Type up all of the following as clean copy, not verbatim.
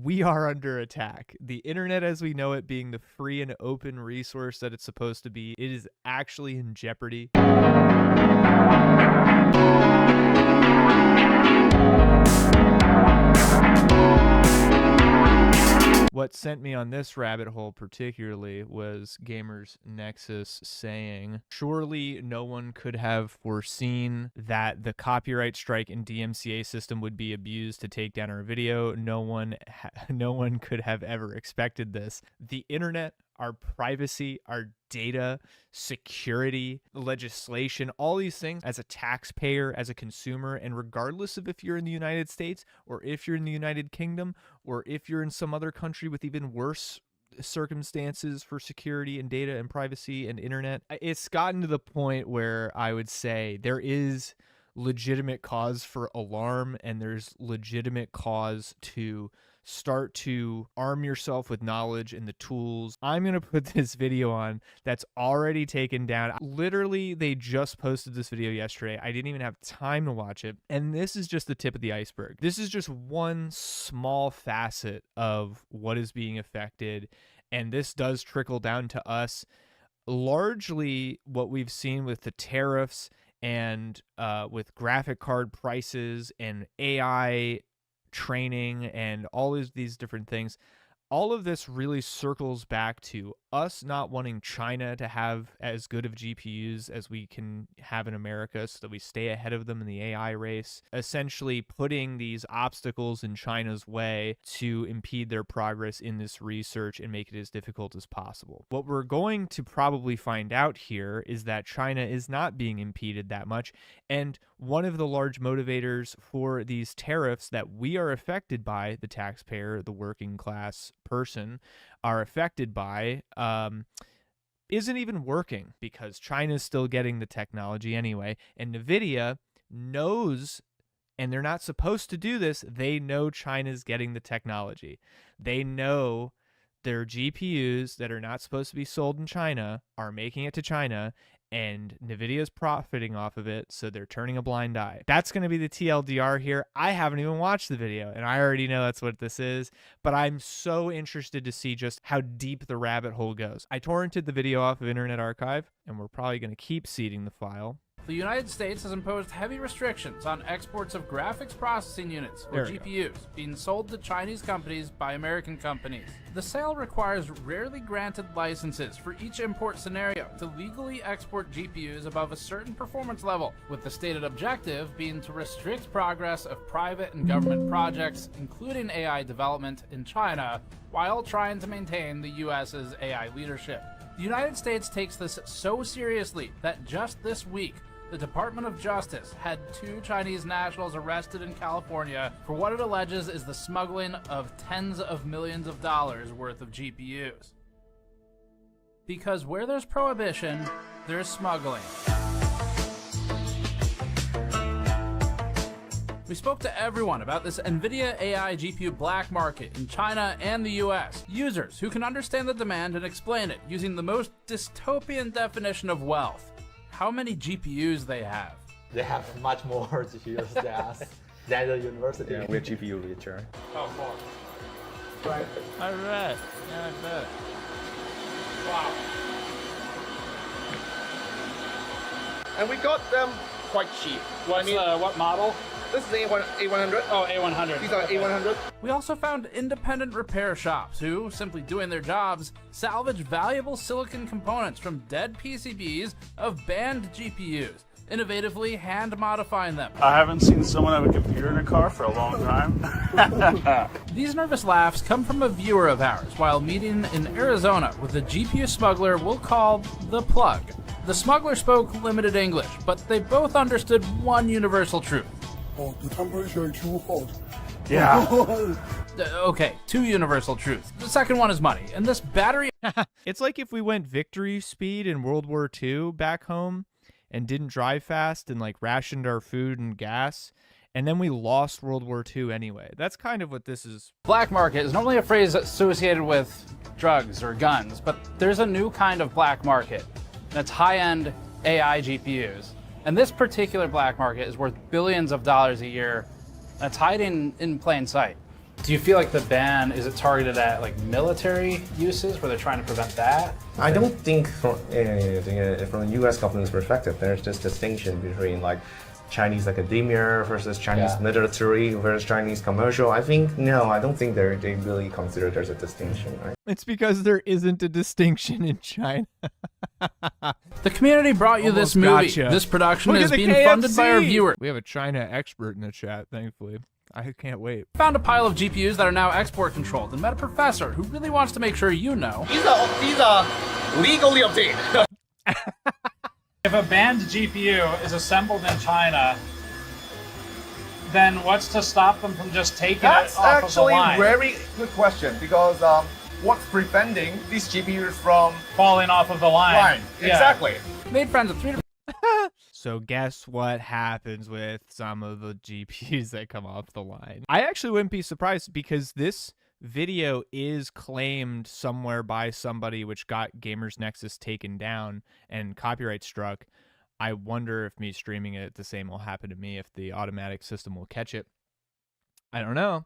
we are under attack. The internet as we know it, being the free and open resource that it's supposed to be, it is actually in jeopardy. What sent me on this rabbit hole particularly was GamersNexus saying, surely no one could have foreseen that the copyright strike and DMCA system would be abused to take down our video. No one could have ever expected this. The internet, our privacy, our data, security, legislation, all these things, as a taxpayer, as a consumer, and regardless of if you're in the United States or if you're in the United Kingdom or if you're in some other country with even worse circumstances for security and data and privacy and internet, it's gotten to the point where I would say there is legitimate cause for alarm and there's legitimate cause to start to arm yourself with knowledge and the tools. I'm going to put this video on that's already taken down. Literally, they just posted this video yesterday. I didn't even have time to watch it. And this is just the tip of the iceberg. This is just one small facet of what is being affected. And this does trickle down to us. Largely what we've seen with the tariffs and with graphic card prices and AI training and all of these different things, all of this really circles back to us not wanting China to have as good of GPUs as we can have in America so that we stay ahead of them in the AI race, essentially putting these obstacles in China's way to impede their progress in this research and make it as difficult as possible. What we're going to probably find out here is that China is not being impeded that much, and one of the large motivators for these tariffs that we are affected by, the taxpayer, the working class person, are affected by, isn't even working because China's still getting the technology anyway. And NVIDIA knows, and they're not supposed to do this, they know China's getting the technology. They know their GPUs that are not supposed to be sold in China are making it to China, and NVIDIA's profiting off of it, so they're turning a blind eye. That's going to be the TLDR here. I haven't even watched the video, and I already know that's what this is, but I'm so interested to see just how deep the rabbit hole goes. I torrented the video off of Internet Archive, and we're probably going to keep seeding the file. The United States has imposed heavy restrictions on exports of graphics processing units, or GPUs, being sold to Chinese companies by American companies. The sale requires rarely granted licenses for each import scenario to legally export GPUs above a certain performance level, with the stated objective being to restrict progress of private and government projects, including AI development in China, while trying to maintain the US's AI leadership. The United States takes this so seriously that just this week, the Department of Justice had 2 Chinese nationals arrested in California for what it alleges is the smuggling of tens of millions of dollars worth of GPUs. Because where there's prohibition, there's smuggling. We spoke to everyone about this NVIDIA AI GPU black market in China and the US. Users who can understand the demand and explain it using the most dystopian definition of wealth. How many GPUs they have. They have much more GPUs than us, than the university. Yeah, we're GPU richer. Oh, more. Right. All right. Yeah, I bet. Wow. And we got them quite cheap. What model? This is A100. Oh, A100. These are A100. We also found independent repair shops who, simply doing their jobs, salvage valuable silicon components from dead PCBs of banned GPUs, innovatively hand-modifying them. I haven't seen someone have a computer in a car for a long time. These nervous laughs come from a viewer of ours while meeting in Arizona with a GPU smuggler we'll call The Plug. The smuggler spoke limited English, but they both understood one universal truth. Oh, the temperature is too hot. Yeah. Okay, 2 universal truths. The second one is money, and this battery... It's like if we went victory speed in World War II back home and didn't drive fast and like rationed our food and gas, and then we lost World War II anyway. That's kind of what this is. Black market is normally a phrase associated with drugs or guns, but there's a new kind of black market. That's high-end AI GPUs. And this particular black market is worth billions of dollars a year. That's hiding in plain sight. Do you feel like the ban, is it targeted at like military uses where they're trying to prevent that? I don't think from the U.S. government's perspective, there's this distinction between like Chinese academia versus Chinese military versus Chinese commercial. I don't think they really consider there's a distinction, right? It's because there isn't a distinction in China. The community brought you this movie. Gotcha. This production Look is at the being funded by our KFC. viewers. We have a China expert in the chat, thankfully. I can't wait. Found a pile of GPUs that are now export controlled and met a professor who really wants to make sure you know. These are legally obtained. If a banned GPU is assembled in China, then what's to stop them from just taking That's it off of the actually line? a very good question, because what's preventing these GPUs from Falling off of the line. Yeah. Exactly. Made friends with 3 different So guess what happens with some of the GPUs that come off the line? I actually wouldn't be surprised, because this video is claimed somewhere by somebody, which got GamersNexus taken down and copyright struck. I wonder if me streaming it, the same will happen to me, if the automatic system will catch it. I don't know,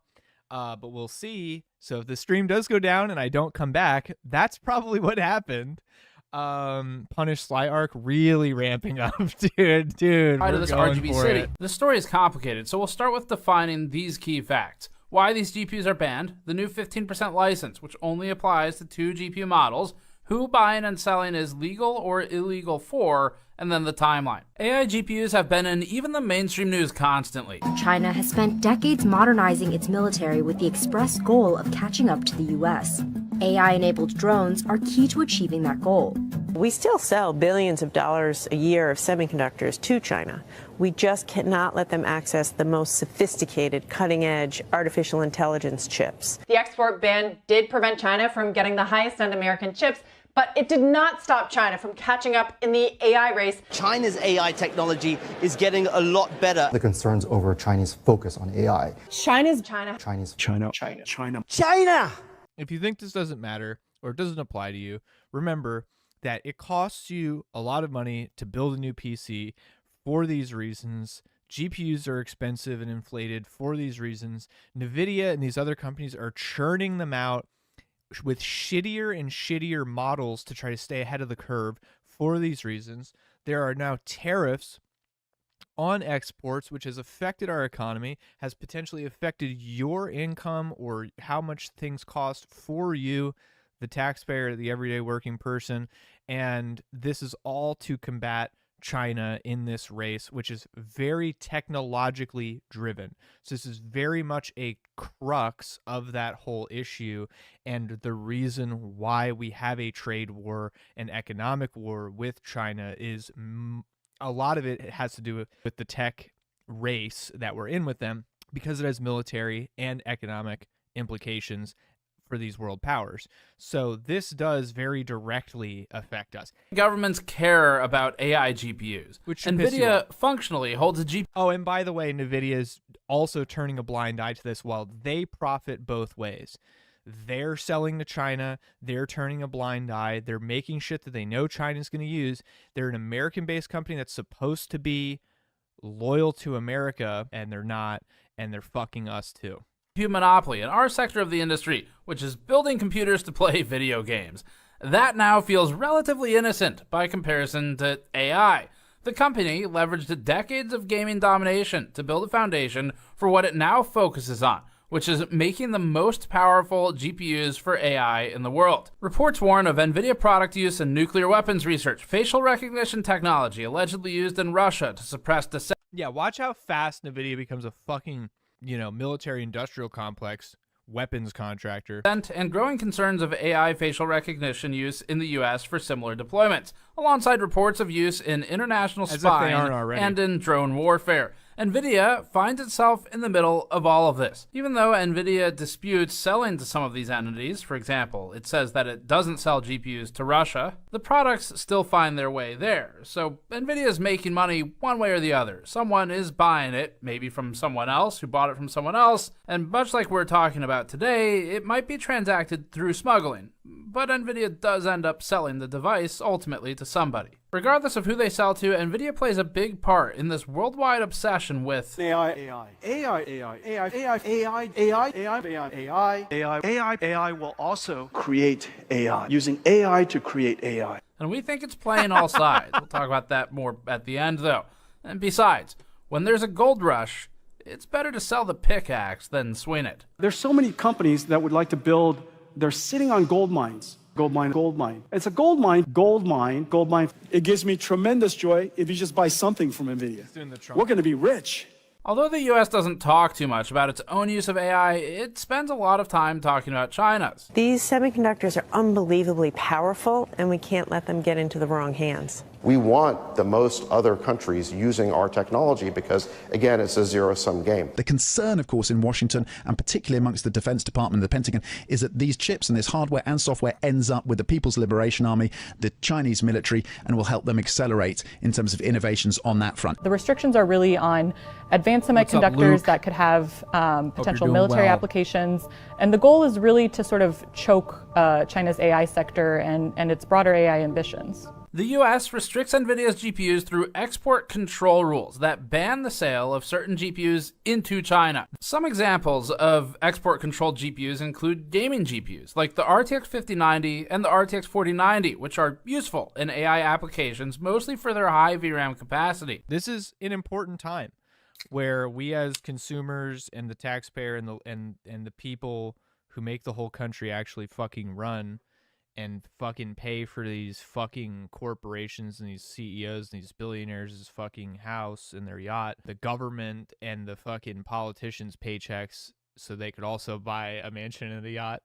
but we'll see. So if the stream does go down and I don't come back, that's probably what happened. Punish Sly Arc really ramping up, dude. side of this RGB for city. it. The story is complicated, so we'll start with defining these key facts. Why these GPUs are banned, the new 15% license, which only applies to 2 GPU models, who buying and selling is legal or illegal for, and then the timeline. AI GPUs have been in even the mainstream news constantly. China has spent decades modernizing its military with the express goal of catching up to the US. AI-enabled drones are key to achieving that goal. We still sell billions of dollars a year of semiconductors to China. We just cannot let them access the most sophisticated, cutting-edge artificial intelligence chips. The export ban did prevent China from getting the highest-end American chips, but it did not stop China from catching up in the AI race. China's AI technology is getting a lot better. The concerns over Chinese focus on AI. China. If you think this doesn't matter or it doesn't apply to you, remember that it costs you a lot of money to build a new PC for these reasons. GPUs are expensive and inflated for these reasons. NVIDIA and these other companies are churning them out with shittier and shittier models to try to stay ahead of the curve for these reasons. There are now tariffs on exports, which has affected our economy, has potentially affected your income or how much things cost for you, the taxpayer, the everyday working person. And this is all to combat China in this race, which is very technologically driven. So this is very much a crux of that whole issue, and the reason why we have a trade war and economic war with China is a lot of it has to do with the tech race that we're in with them, because it has military and economic implications for these world powers. So this does very directly affect us. Governments care about AI GPUs, which NVIDIA functionally holds a GPU. Oh, and by the way, NVIDIA is also turning a blind eye to this while they profit both ways. They're selling to China. They're turning a blind eye. They're making shit that they know China's going to use. They're an American-based company that's supposed to be loyal to America, and they're not, and they're fucking us too. Monopoly in our sector of the industry, which is building computers to play video games. That now feels relatively innocent by comparison to AI. The company leveraged decades of gaming domination to build a foundation for what it now focuses on, which is making the most powerful GPUs for AI in the world. Reports warn of NVIDIA product use in nuclear weapons research, facial recognition technology allegedly used in Russia to suppress dissent. Yeah, watch how fast NVIDIA becomes a fucking, military industrial complex weapons contractor. And growing concerns of AI facial recognition use in the US for similar deployments, alongside reports of use in international spying and in drone warfare. NVIDIA finds itself in the middle of all of this. Even though NVIDIA disputes selling to some of these entities, for example, it says that it doesn't sell GPUs to Russia, the products still find their way there. So NVIDIA is making money one way or the other. Someone is buying it, maybe from someone else who bought it from someone else, and much like we're talking about today, it might be transacted through smuggling. but NVIDIA does end up selling the device ultimately to somebody. Regardless of who they sell to, NVIDIA plays a big part in this worldwide obsession with AI will also create AI, using AI to create AI. And we think it's playing all sides. We'll talk about that more at the end, though. And besides, when there's a gold rush, it's better to sell the pickaxe than swing it. There's so many companies that would like to build, they're sitting on gold mines. Gold mine, gold mine. It's a gold mine, gold mine, gold mine. It gives me tremendous joy if you just buy something from NVIDIA. We're going to be rich. Although the US doesn't talk too much about its own use of AI, it spends a lot of time talking about China's. These semiconductors are unbelievably powerful, and we can't let them get into the wrong hands. We want the most other countries using our technology because, again, it's a zero-sum game. The concern, of course, in Washington, and particularly amongst the Defense Department and the Pentagon, is that these chips and this hardware and software ends up with the People's Liberation Army, the Chinese military, and will help them accelerate in terms of innovations on that front. The restrictions are really on advanced semiconductors that could have potential military applications. And the goal is really to sort of choke China's AI sector and its broader AI ambitions. The US restricts NVIDIA's GPUs through export control rules that ban the sale of certain GPUs into China. Some examples of export-controlled GPUs include gaming GPUs, like the RTX 5090 and the RTX 4090, which are useful in AI applications, mostly for their high VRAM capacity. This is an important time where we as consumers and the taxpayer and the people who make the whole country actually fucking run and fucking pay for these fucking corporations and these CEOs and these billionaires' fucking house and their yacht, the government and the fucking politicians' paychecks so they could also buy a mansion and a yacht.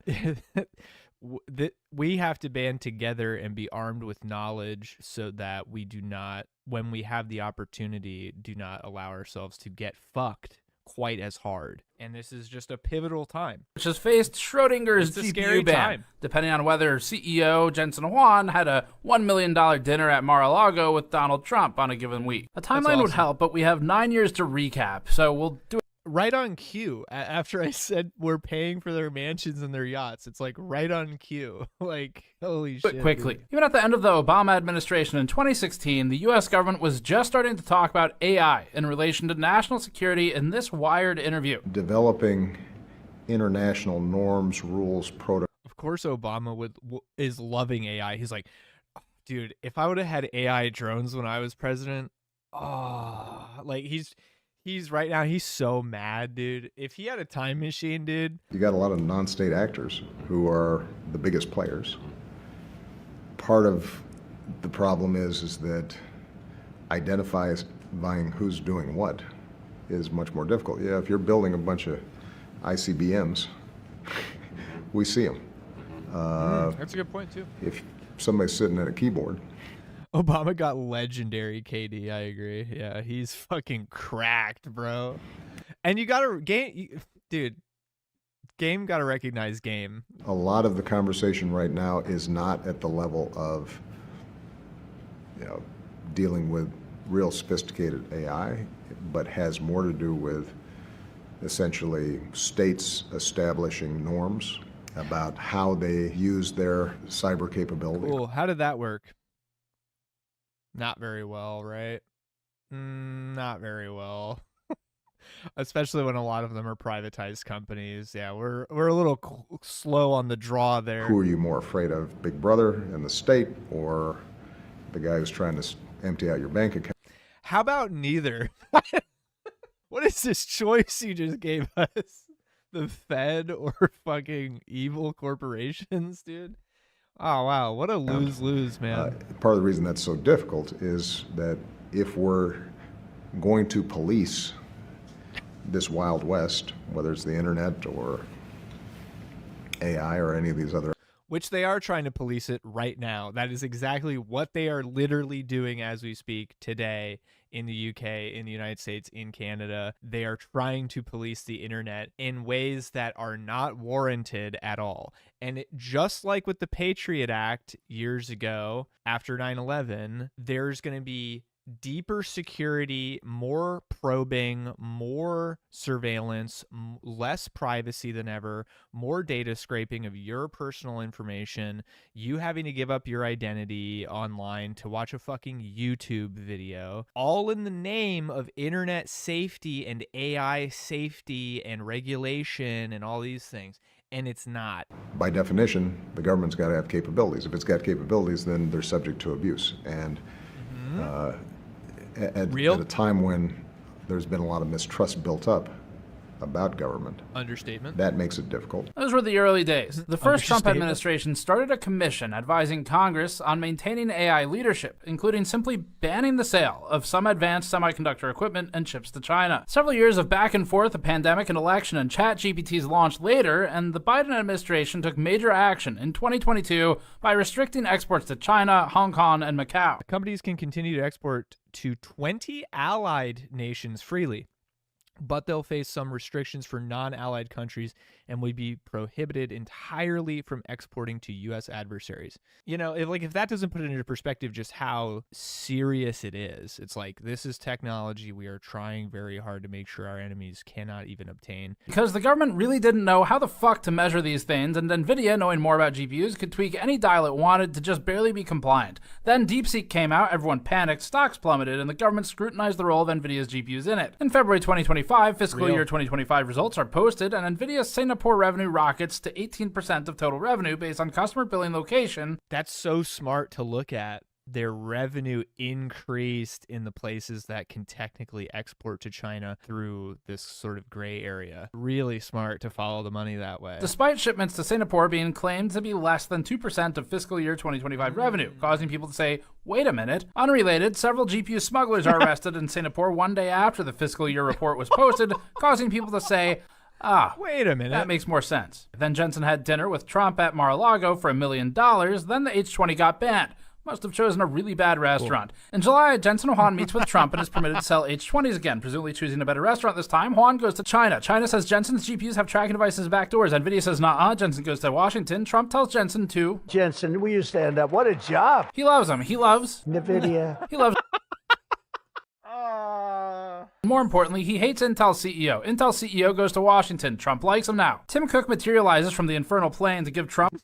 We have to band together and be armed with knowledge so that we do not, when we have the opportunity, do not allow ourselves to get fucked quite as hard. And this is just a pivotal time. Which has faced Schrodinger's GPU ban, depending on whether CEO Jensen Huang had a $1 million dinner at Mar-a-Lago with Donald Trump on a given week. A timeline would help, but we have 9 years to recap, so we'll do it. Right on cue. After I said we're paying for their mansions and their yachts, it's like right on cue. Like, holy shit. Quickly. Dude. Even at the end of the Obama administration in 2016, the U.S. government was just starting to talk about AI in relation to national security in this Wired interview. Developing international norms, rules, protocols. Of course, Obama is loving AI. He's like, oh, dude, if I would have had AI drones when I was president, like he's right now, he's so mad, dude. If he had a time machine, dude. You got a lot of non-state actors who are the biggest players. Part of the problem is that identifying who's doing what is much more difficult. Yeah, if you're building a bunch of ICBMs, we see them. That's a good point, too. If somebody's sitting at a keyboard. Obama got legendary, KD. I agree. Yeah, he's fucking cracked, bro. And you gotta dude. Game gotta recognize game. A lot of the conversation right now is not at the level of, dealing with real sophisticated AI, but has more to do with essentially states establishing norms about how they use their cyber capability. Cool. How did that work? Not very well, right? Not very well. Especially when a lot of them are privatized companies. Yeah, we're a little slow on the draw there. Who are you more afraid of, Big Brother and the state, or the guy who's trying to empty out your bank account? How about neither? What is this choice you just gave us? The Fed or fucking evil corporations, dude? Oh, wow. What a lose-lose, man. Part of the reason that's so difficult is that if we're going to police this Wild West, whether it's the internet or AI or any of these other... Which they are trying to police it right now. That is exactly what they are literally doing as we speak today in the UK, in the United States, in Canada. They are trying to police the internet in ways that are not warranted at all. And just like with the Patriot Act years ago, after 9/11, there's going to be deeper security, more probing, more surveillance, less privacy than ever, more data scraping of your personal information, you having to give up your identity online to watch a fucking YouTube video, all in the name of internet safety and AI safety and regulation and all these things. And it's not. By definition, the government's got to have capabilities. If it's got capabilities, then they're subject to abuse. And at a time when there's been a lot of mistrust built up about government. Understatement. That makes it difficult. Those were the early days. The first Trump administration started a commission advising Congress on maintaining AI leadership, including simply banning the sale of some advanced semiconductor equipment and chips to China. Several years of back and forth, a pandemic, an election, and ChatGPT's launch later, and the Biden administration took major action in 2022 by restricting exports to China, Hong Kong, and Macau. Companies can continue to export to 20 allied nations freely, but they'll face some restrictions for non-allied countries and would be prohibited entirely from exporting to U.S. adversaries. You know, if that doesn't put it into perspective just how serious it is, it's like, this is technology we are trying very hard to make sure our enemies cannot even obtain. Because the government really didn't know how the fuck to measure these things, and NVIDIA, knowing more about GPUs, could tweak any dial it wanted to just barely be compliant. Then DeepSeek came out, everyone panicked, stocks plummeted, and the government scrutinized the role of NVIDIA's GPUs in it. In February 2025, fiscal year 2025 results are posted, and NVIDIA's Singapore revenue rockets to 18% of total revenue based on customer billing location. That's so smart to look at. Their revenue increased in the places that can technically export to China through this sort of gray area. Really smart to follow the money that way. Despite shipments to Singapore being claimed to be less than 2% of fiscal year 2025 revenue, causing people to say, wait a minute. Unrelated, several GPU smugglers are arrested in Singapore one day after the fiscal year report was posted, causing people to say, wait a minute. That makes more sense. Then Jensen had dinner with Trump at Mar-a-Lago for $1 million. Then the H20 got banned. Must have chosen a really bad restaurant. Cool. In July, Jensen Huang meets with Trump and is permitted to sell H20s again, presumably choosing a better restaurant this time. Huang goes to China. China says Jensen's GPUs have tracking devices backdoors. NVIDIA says nah. Jensen goes to Washington. Trump tells Jensen to... Jensen, will you stand up? What a job. He loves him. He loves... NVIDIA. He loves... More importantly, he hates Intel CEO. Intel CEO goes to Washington. Trump likes him now. Tim Cook materializes from the infernal plane to give Trump...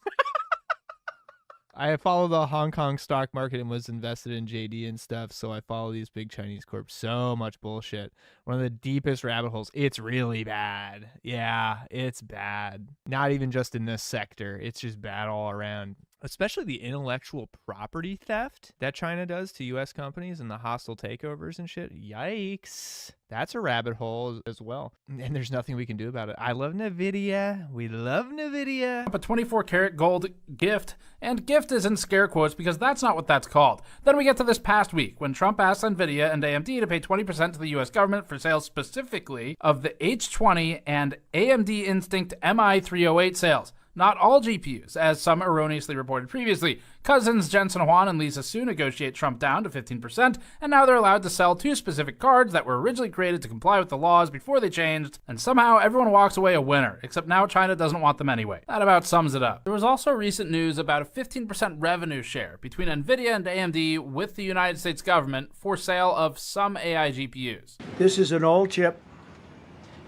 I follow the Hong Kong stock market and was invested in JD and stuff, so I follow these big Chinese corps. So much bullshit. One of the deepest rabbit holes. It's really bad. Yeah, it's bad. Not even just in this sector. It's just bad all around. Especially the intellectual property theft that China does to U.S. companies and the hostile takeovers and shit. Yikes. That's a rabbit hole as well. And there's nothing we can do about it. I love NVIDIA. We love NVIDIA. A 24-karat gold gift. And gift is in scare quotes because that's not what that's called. Then we get to this past week when Trump asked NVIDIA and AMD to pay 20% to the U.S. government for sales specifically of the H20 and AMD Instinct MI308 sales. Not all GPUs, as some erroneously reported previously. Cousins Jensen Huang and Lisa Su negotiate Trump down to 15%, and now they're allowed to sell two specific cards that were originally created to comply with the laws before they changed, and somehow everyone walks away a winner, except now China doesn't want them anyway. That about sums it up. There was also recent news about a 15% revenue share between NVIDIA and AMD with the United States government for sale of some AI GPUs. This is an old chip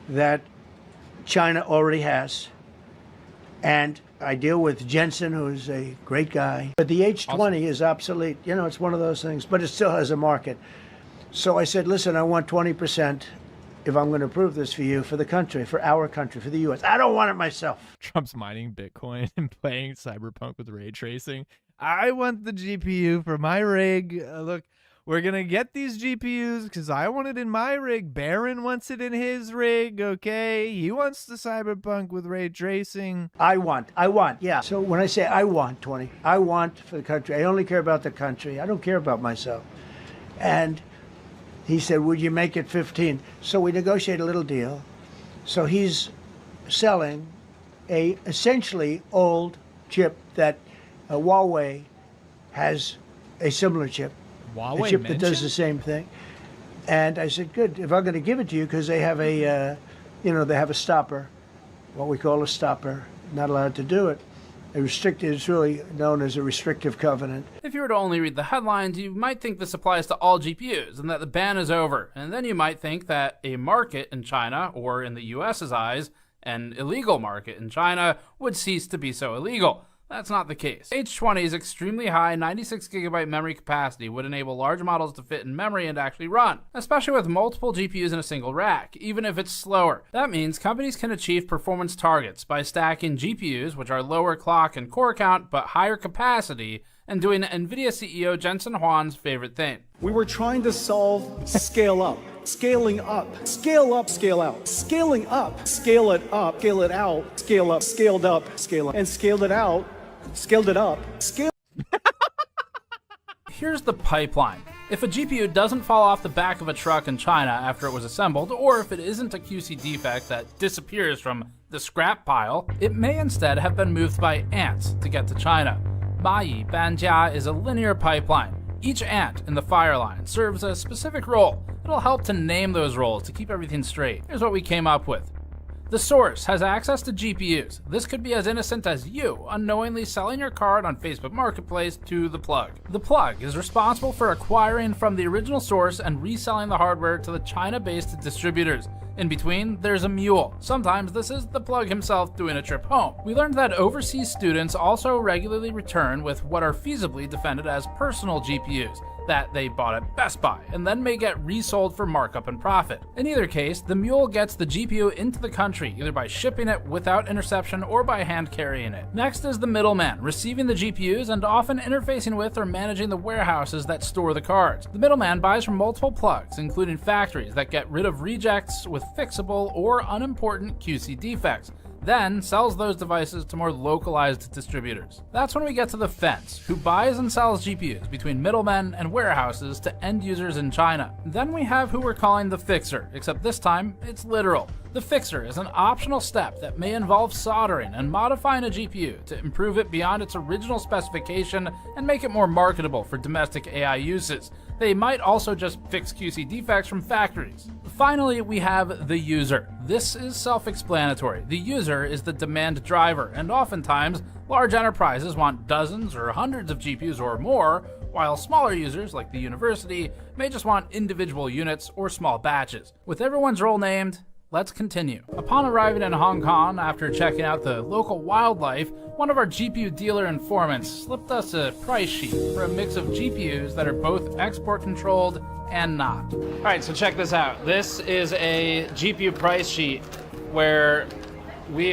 that China already has. And I deal with Jensen, who's a great guy. But the H20 is obsolete. You know, it's one of those things, but it still has a market. So I said, listen, I want 20% if I'm going to approve this for you, for the country, for our country, for the U.S. I don't want it myself. Trump's mining Bitcoin and playing Cyberpunk with ray tracing. I want the GPU for my rig. Look, we're going to get these GPUs because I want it in my rig. Barron wants it in his rig, okay? He wants the Cyberpunk with ray tracing. I want, yeah. So when I say I want 20, I want for the country. I only care about the country. I don't care about myself. And he said, would you make it 15? So we negotiate a little deal. So he's selling a essentially old chip that Huawei has a similar chip. Huawei a chip that does the same thing. And I said, good, if I'm going to give it to you, because they have a, they have a stopper, what we call a stopper, not allowed to do it. It's really known as a restrictive covenant. If you were to only read the headlines, you might think this applies to all GPUs and that the ban is over. And then you might think that a market in China, or in the US's eyes, an illegal market in China, would cease to be so illegal. That's not the case. H20's extremely high 96GB memory capacity would enable large models to fit in memory and actually run, especially with multiple GPUs in a single rack, even if it's slower. That means companies can achieve performance targets by stacking GPUs, which are lower clock and core count but higher capacity, and doing NVIDIA CEO Jensen Huang's favorite thing. We were trying to solve scale up. Scaling up, scale up, scale out, scaling up, scale it out, scale up, scaled up, scale up, and scaled it out, scaled it up, scale. Here's the pipeline. If a GPU doesn't fall off the back of a truck in China after it was assembled, or if it isn't a QC defect that disappears from the scrap pile, it may instead have been moved by ants to get to China. Mayi Banjia is a linear pipeline. Each ant in the fire line serves a specific role. It'll help to name those roles to keep everything straight. Here's what we came up with. The source has access to GPUs. This could be as innocent as you unknowingly selling your card on Facebook Marketplace to the plug. The plug is responsible for acquiring from the original source and reselling the hardware to the China-based distributors. In between, there's a mule. Sometimes this is the plug himself doing a trip home. We learned that overseas students also regularly return with what are feasibly defended as personal GPUs that they bought at Best Buy and then may get resold for markup and profit. In either case, the mule gets the GPU into the country either by shipping it without interception or by hand carrying it. Next is the middleman, receiving the GPUs and often interfacing with or managing the warehouses that store the cards. The middleman buys from multiple plugs, including factories that get rid of rejects with fixable or unimportant QC defects, then sells those devices to more localized distributors. That's when we get to the fence, who buys and sells GPUs between middlemen and warehouses to end users in China. Then we have who we're calling the fixer, except this time it's literal. The fixer is an optional step that may involve soldering and modifying a GPU to improve it beyond its original specification and make it more marketable for domestic AI uses. They might also just fix QC defects from factories. Finally, we have the user. This is self-explanatory. The user is the demand driver, and oftentimes, large enterprises want dozens or hundreds of GPUs or more, while smaller users, like the university, may just want individual units or small batches. With everyone's role named, let's continue. Upon arriving in Hong Kong after checking out the local wildlife, one of our GPU dealer informants slipped us a price sheet for a mix of GPUs that are both export controlled and not. All right, so check this out. This is a GPU price sheet where we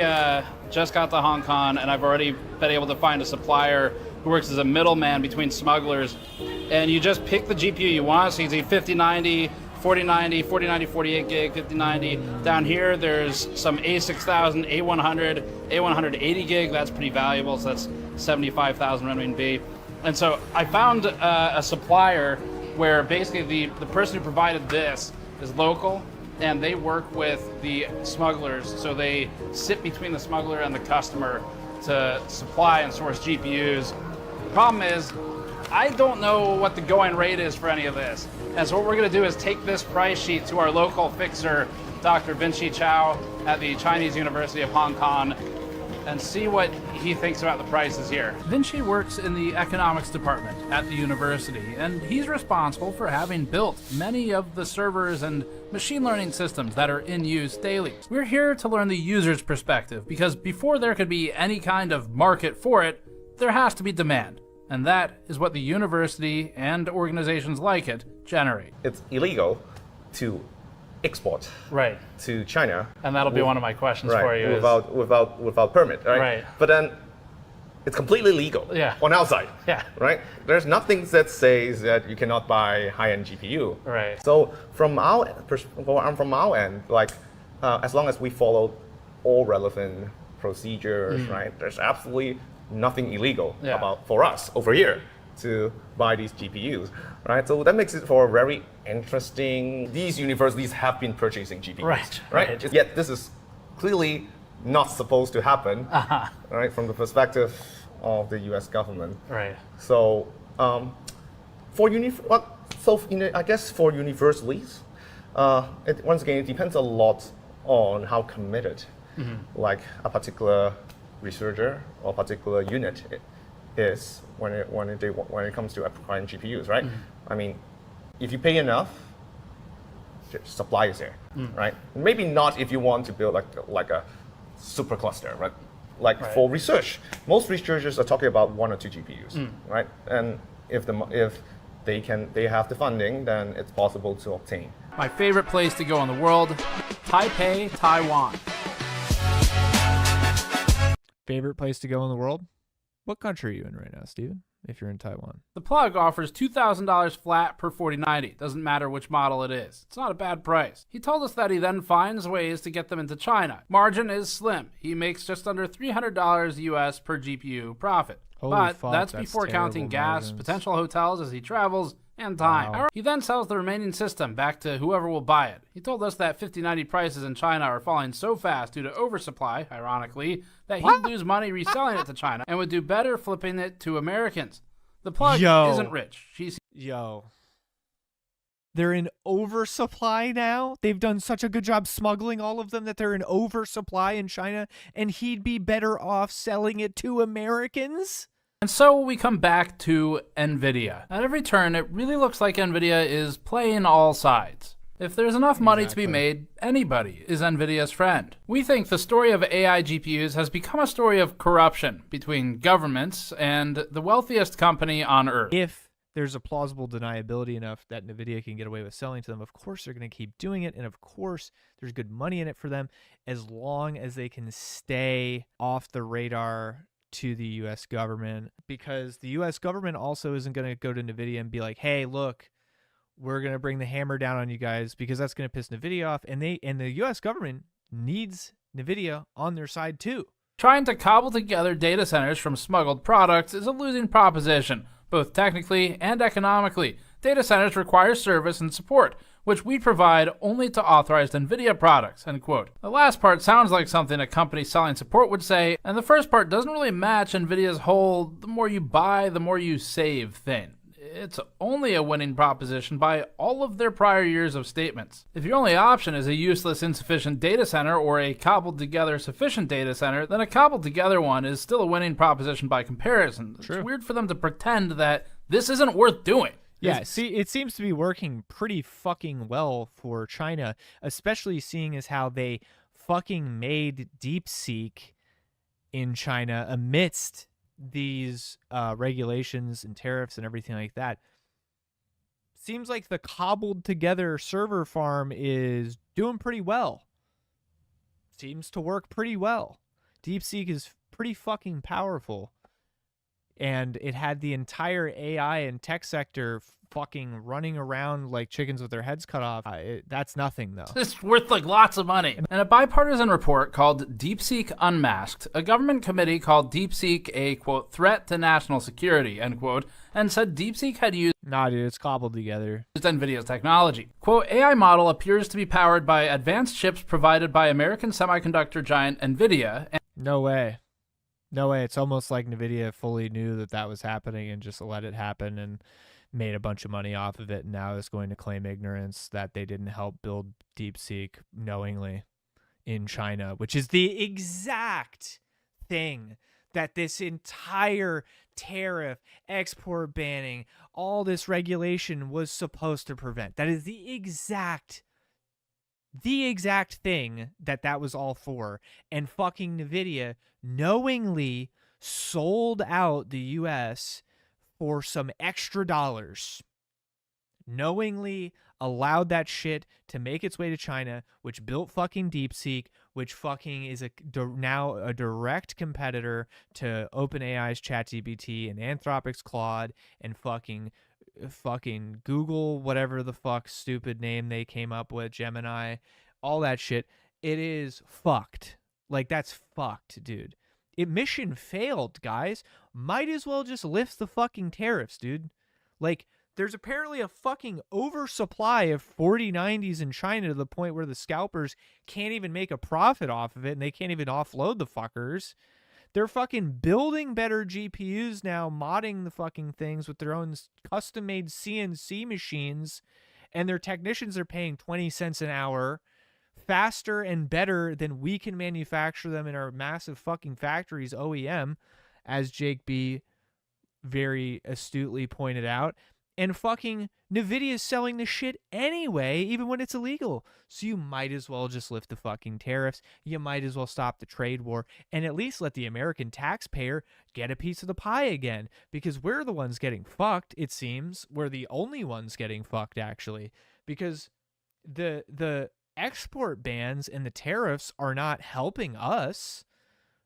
just got to Hong Kong, and I've already been able to find a supplier who works as a middleman between smugglers, and you just pick the GPU you want. So you can see 5090, 4090, 4090, 48 gig, 5090. Down here, there's some A6000, A100, A180 gig. That's pretty valuable, so that's 75,000 renminbi. And so I found a supplier where basically the person who provided this is local, and they work with the smugglers. So they sit between the smuggler and the customer to supply and source GPUs. The problem is, I don't know what the going rate is for any of this. And so what we're going to do is take this price sheet to our local fixer, Dr. Vinci Chow at the Chinese University of Hong Kong, and see what he thinks about the prices here. Vinci works in the economics department at the university, and he's responsible for having built many of the servers and machine learning systems that are in use daily. We're here to learn the user's perspective, because before there could be any kind of market for it, there has to be demand. And that is what the university and organizations like it generate. It's illegal to export to China. And that'll be one of my questions for you. Without permit, right? But then it's completely legal on our side, right? There's nothing that says that you cannot buy high-end GPU. Right. So from our end, like as long as we follow all relevant procedures, right? There's absolutely nothing illegal for us over here to buy these GPUs, right? So that makes it for very interesting. These universities have been purchasing GPUs, right? Yet this is clearly not supposed to happen, right? From the perspective of the U.S. government, right? So, I guess for universities, once again it depends a lot on how committed, like a particular researcher or particular unit is when it comes to acquiring GPUs, right? I mean, if you pay enough, supply is there, right? Maybe not if you want to build like a super cluster, right? For research, most researchers are talking about 1 or 2 GPUs, right? And if they have the funding, then it's possible to obtain. My favorite place to go in the world, Taipei, Taiwan. Favorite place to go in the world? What country are you in right now, Steven? If you're in Taiwan. The plug offers $2,000 flat per 4090. Doesn't matter which model it is. It's not a bad price. He told us that he then finds ways to get them into China. Margin is slim. He makes just under $300 US per GPU profit. Holy fuck, that's before counting gas, margins. potential hotels as he travels, and time. Wow. He then sells the remaining system back to whoever will buy it. He told us that 5090 prices in China are falling so fast due to oversupply, ironically, that he'd lose money reselling it to China and would do better flipping it to Americans. The plug isn't rich. They're in oversupply now? They've done such a good job smuggling all of them that they're in oversupply in China, and he'd be better off selling it to Americans? And so we come back to NVIDIA. At every turn, it really looks like NVIDIA is playing all sides. If there's enough money to be made, anybody is NVIDIA's friend. We think the story of AI GPUs has become a story of corruption between governments and the wealthiest company on Earth. If there's a plausible deniability enough that NVIDIA can get away with selling to them, of course they're going to keep doing it, and of course there's good money in it for them as long as they can stay off the radar to the U.S. government, because the U.S. government also isn't going to go to NVIDIA and be like, hey, look, we're going to bring the hammer down on you guys, because that's going to piss NVIDIA off, and the U.S. government needs NVIDIA on their side too. Trying to cobble together data centers from smuggled products is a losing proposition, both technically and economically. Data centers require service and support, which we provide only to authorized NVIDIA products, end quote. The last part sounds like something a company selling support would say, and the first part doesn't really match NVIDIA's whole the more you buy, the more you save thing. It's only a winning proposition by all of their prior years of statements. If your only option is a useless, insufficient data center or a cobbled together sufficient data center, then a cobbled together one is still a winning proposition by comparison. True. It's weird for them to pretend that this isn't worth doing. Yeah, see, it seems to be working pretty fucking well for China, especially seeing as how they fucking made DeepSeek in China amidst these regulations and tariffs and everything like that. Seems like the cobbled together server farm is doing pretty well. Seems to work pretty well. DeepSeek is pretty fucking powerful. And it had the entire AI and tech sector fucking running around like chickens with their heads cut off. That's nothing, though. It's worth like lots of money. In a bipartisan report called DeepSeek Unmasked, a government committee called DeepSeek a, quote, threat to national security, end quote, and said DeepSeek had used Nah, dude, it's cobbled together. NVIDIA's technology. Quote, AI model appears to be powered by advanced chips provided by American semiconductor giant NVIDIA. No way. No way. It's almost like NVIDIA fully knew that that was happening and just let it happen and made a bunch of money off of it, and now is going to claim ignorance that they didn't help build DeepSeek knowingly in China, which is the exact thing that this entire tariff, export banning, all this regulation was supposed to prevent. That is the exact thing that was all for. And fucking NVIDIA knowingly sold out the U.S. for some extra dollars, knowingly allowed that shit to make its way to China, which built fucking DeepSeek, which fucking is now a direct competitor to OpenAI's ChatGPT and Anthropic's Claude and fucking Google, whatever the fuck stupid name they came up with, Gemini, all that shit. It is fucked. Like, that's fucked, dude. Mission failed, guys. Might as well just lift the fucking tariffs, dude. Like, there's apparently a fucking oversupply of 4090s in China to the point where the scalpers can't even make a profit off of it, and they can't even offload the fuckers. They're fucking building better GPUs now, modding the fucking things with their own custom-made CNC machines, and their technicians are paying 20 cents an hour, faster and better than we can manufacture them in our massive fucking factories, OEM, as Jake B very astutely pointed out. And fucking NVIDIA is selling the shit anyway, even when it's illegal. So you might as well just lift the fucking tariffs. You might as well stop the trade war and at least let the American taxpayer get a piece of the pie again. Because we're the ones getting fucked, it seems. We're the only ones getting fucked, actually. Because the export bans and the tariffs are not helping us.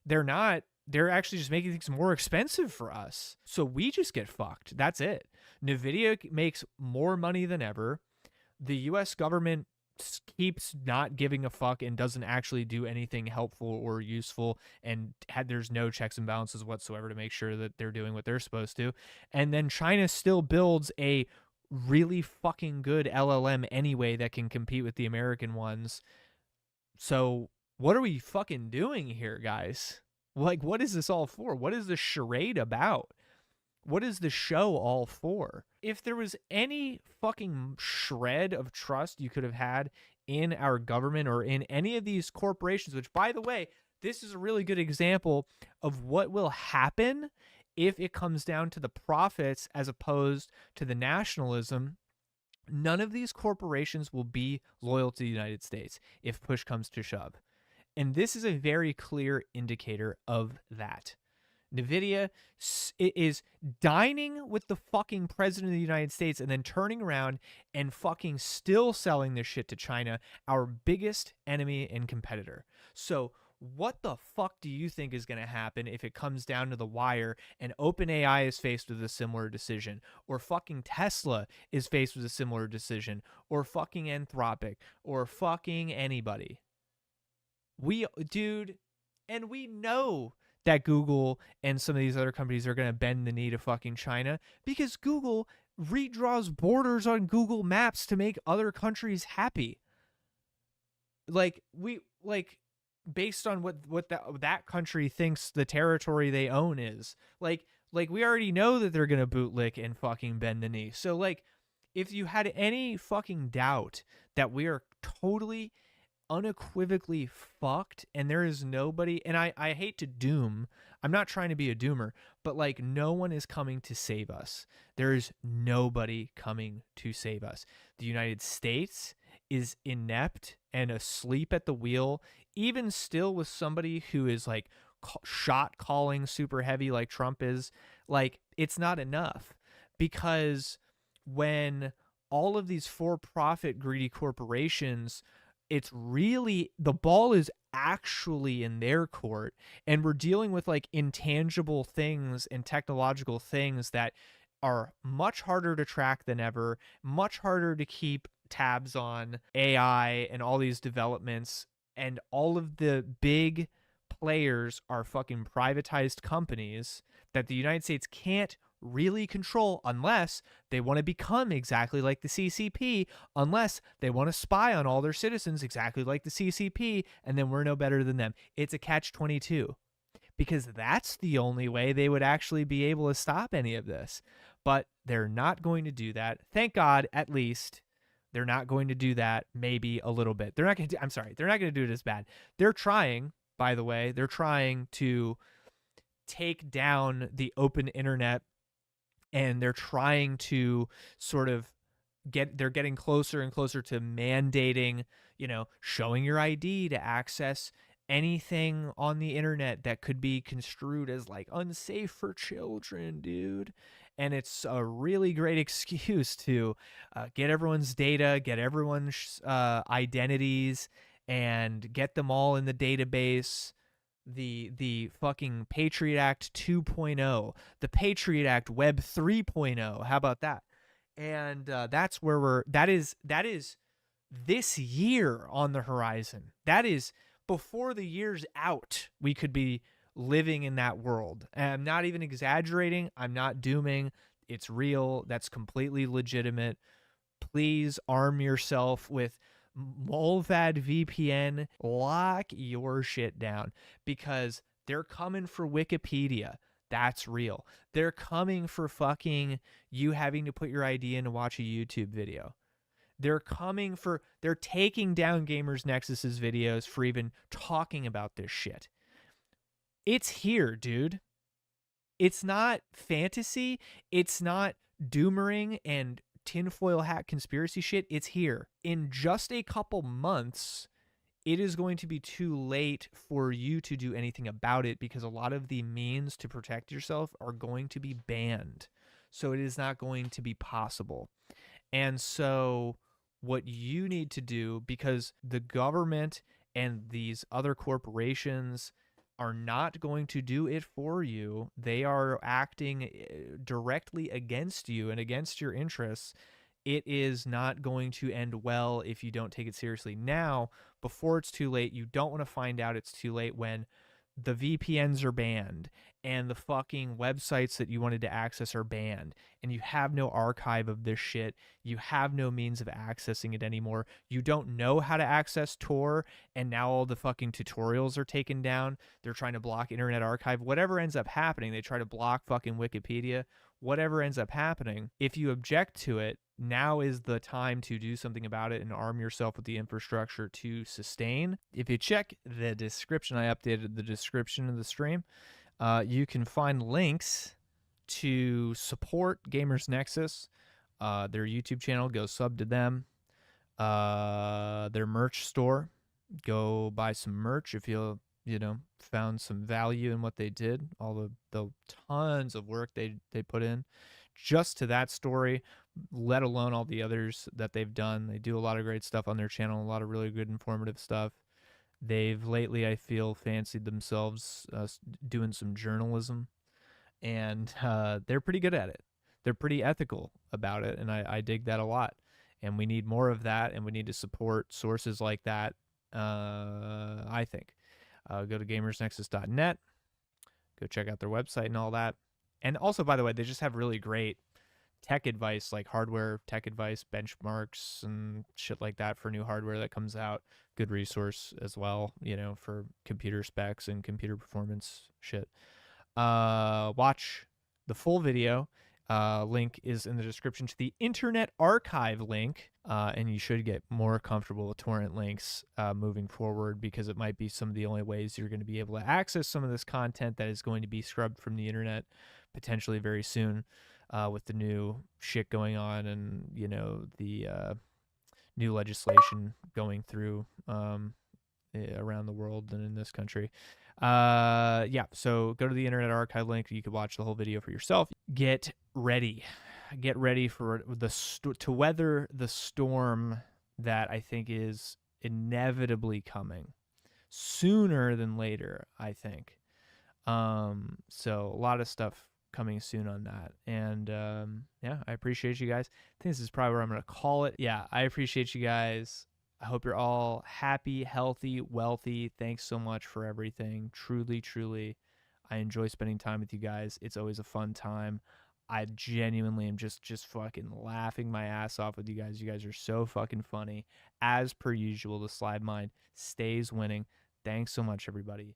They're not. They're actually just making things more expensive for us. So we just get fucked. That's it. NVIDIA makes more money than ever. The U.S. government keeps not giving a fuck and doesn't actually do anything helpful or useful, and there's no checks and balances whatsoever to make sure that they're doing what they're supposed to. And then China still builds a really fucking good LLM anyway that can compete with the American ones. So what are we fucking doing here, guys? Like, what is this all for? What is the charade about? What is the show all for? If there was any fucking shred of trust you could have had in our government or in any of these corporations, which, by the way, this is a really good example of what will happen if it comes down to the profits as opposed to the nationalism. None of these corporations will be loyal to the United States if push comes to shove. And this is a very clear indicator of that. NVIDIA is dining with the fucking president of the United States and then turning around and fucking still selling this shit to China, our biggest enemy and competitor. So what the fuck do you think is going to happen if it comes down to the wire and OpenAI is faced with a similar decision, or fucking Tesla is faced with a similar decision, or fucking Anthropic, or fucking anybody? Dude, and we know that Google and some of these other companies are going to bend the knee to fucking China because Google redraws borders on Google Maps to make other countries happy. Based on what that country thinks the territory they own is. Like we already know that they're going to bootlick and fucking bend the knee. So if you had any fucking doubt that we are totally unequivocally fucked and there is nobody, and I hate to doom, I'm not trying to be a doomer, but no one is coming to save us. There is nobody coming to save us. The United States is inept and asleep at the wheel, even still with somebody who is shot calling super heavy like Trump is. It's not enough, because when all of these for-profit greedy corporations, it's really, the ball is actually in their court, and we're dealing with intangible things and technological things that are much harder to track than ever, much harder to keep tabs on AI and all these developments, and all of the big players are fucking privatized companies that the United States can't really control unless they want to become exactly like the CCP, unless they want to spy on all their citizens exactly like the CCP, and then we're no better than them. It's a catch-22, because that's the only way they would actually be able to stop any of this. But they're not going to do that. Thank God, at least. They're not going to do that. Maybe a little bit. They're not going to they're not going to do it as bad. They're trying, by the way, they're trying to take down the open internet, and they're trying to sort of they're getting closer and closer to mandating, showing your ID to access anything on the internet that could be construed as unsafe for children, dude. And it's a really great excuse to get everyone's data, get everyone's identities, and get them all in the database. The fucking Patriot Act 2.0, the Patriot Act Web 3.0. How about that? And that's where that is this year on the horizon. That is before the year's out. We could be living in that world. And I'm not even exaggerating. I'm not dooming. It's real. That's completely legitimate. Please arm yourself with Molvad VPN. Lock your shit down, because they're coming for Wikipedia. That's real. They're coming for fucking you having to put your ID in to watch a YouTube video. They're taking down GamersNexus's videos for even talking about this shit. It's here, dude. It's not fantasy. It's not doomering and tinfoil hat conspiracy shit. It's here. In just a couple months, it is going to be too late for you to do anything about it because a lot of the means to protect yourself are going to be banned. So it is not going to be possible. And so what you need to do, because the government and these other corporations are not going to do it for you, they are acting directly against you and against your interests. It is not going to end well if you don't take it seriously now, before it's too late. You don't want to find out it's too late when the VPNs are banned and the fucking websites that you wanted to access are banned and you have no archive of this shit. You have no means of accessing it anymore. You don't know how to access Tor, and now all the fucking tutorials are taken down. They're trying to block Internet Archive. Whatever ends up happening, they try to block fucking Wikipedia. Whatever ends up happening, if you object to it, now is the time to do something about it and arm yourself with the infrastructure to sustain. If you check the description, I updated the description of the stream. You can find links to support GamersNexus, their YouTube channel. Go sub to them. Their merch store. Go buy some merch if you found some value in what they did. All the tons of work they put in just to that story, let alone all the others that they've done. They do a lot of great stuff on their channel, a lot of really good informative stuff. They've lately, I feel, fancied themselves doing some journalism, and they're pretty good at it. They're pretty ethical about it, and I dig that a lot. And we need more of that, and we need to support sources like that, I think. Go to gamersnexus.net. Go check out their website and all that. And also, by the way, they just have really great tech advice, like hardware tech advice, benchmarks, and shit like that for new hardware that comes out. Good resource as well, for computer specs and computer performance shit. Watch the full video. Link is in the description to the Internet Archive link, and you should get more comfortable with torrent links moving forward, because it might be some of the only ways you're going to be able to access some of this content that is going to be scrubbed from the internet potentially very soon, with the new shit going on and the new legislation going through around the world and in this country. So go to the Internet Archive link. You can watch the whole video for yourself. Get ready for to weather the storm that I think is inevitably coming sooner than later, I think. So a lot of stuff coming soon on that. And I appreciate you guys. I think this is probably where I'm going to call it. Yeah, I appreciate you guys. I hope you're all happy, healthy, wealthy. Thanks so much for everything. Truly, truly, I enjoy spending time with you guys. It's always a fun time. I genuinely am just fucking laughing my ass off with you guys. You guys are so fucking funny. As per usual, the Slide Mind stays winning. Thanks so much, everybody.